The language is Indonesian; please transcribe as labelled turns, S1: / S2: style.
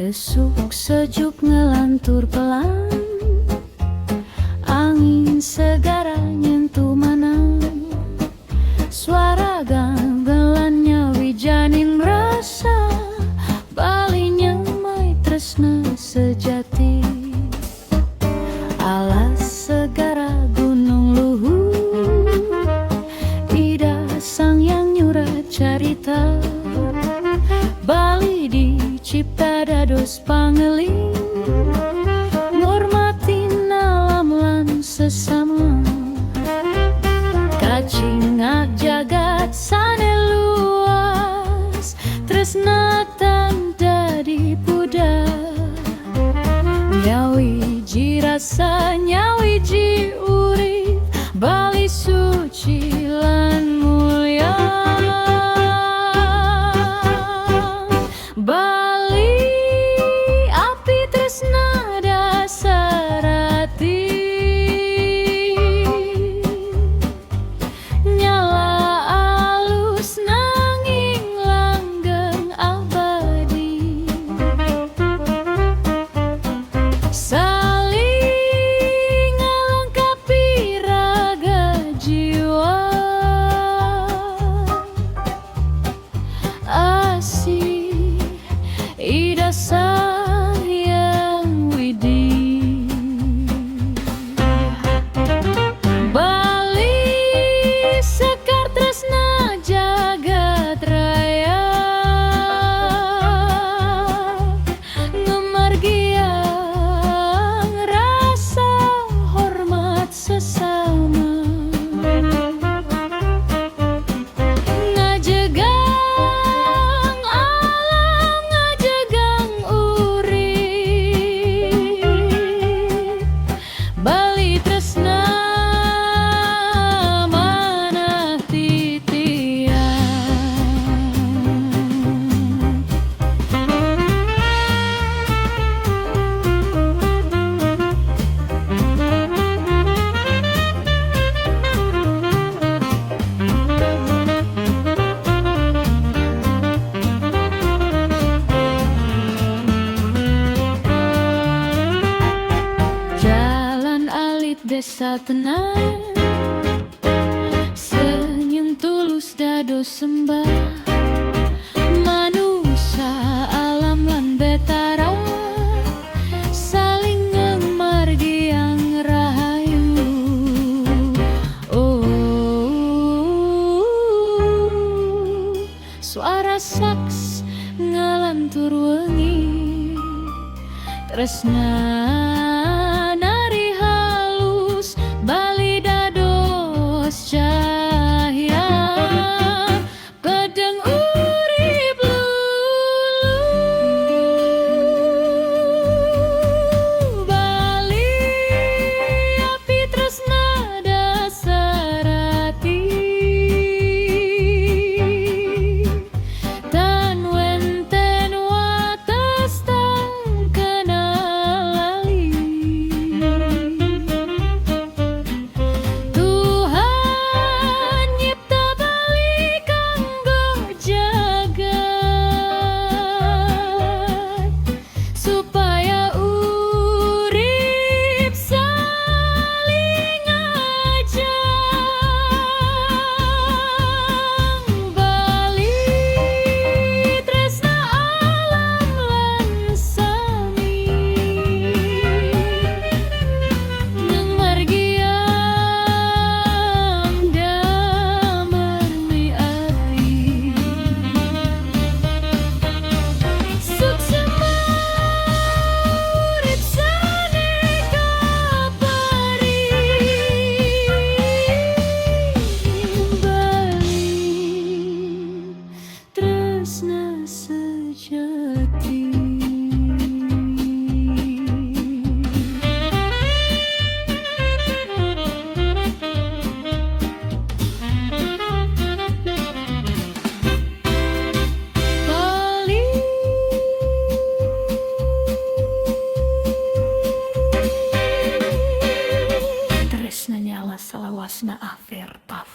S1: Desuk sejuk ngelantur pelan, angin segara nyentuh manang. Suara gamelannya wijanin rasa, balinya mai tresna sejati. Alas segara gunung luhur, ida sang yang nyurat carita. Bali dicipta dados pangeling, ngormatin alam lan sesama. Kacingak jagat sane luas, tresna tanda di puda. Nyawiji rasa, nyawiji urip, Bali suci lan mulia. Bali api tresna dasar ati, nyala alus nanging langgeng abadi. Saling ngelengkapi raga jiwa, asih ida sayang widi. Bali sekar tresna jagat raya, ngemargiang rasa hormat sesama. Ngajegang alam, ngajegang urip, Bali tresna manah titian. Jalan alit desa tenang, senyum tulus dados sembah. Manusia alam lan betara, saling ngemargiang rahayu. Oh, suara saks ngalantur wengi, tresna nari halus, Bali dados cahya. Kadang urip lulu, Bali api tresna dasar ati. Tan wenten wates tang kenal lali. Tuhan nyipta Bali kanggo jagat, supaya urip saling ngajang. Bali tresna alam lan sami, ngemargiang damar mi ati. Suksema urip saneka pari, Bali tresna sejati. Bali tresna nyala salawasna afer paf.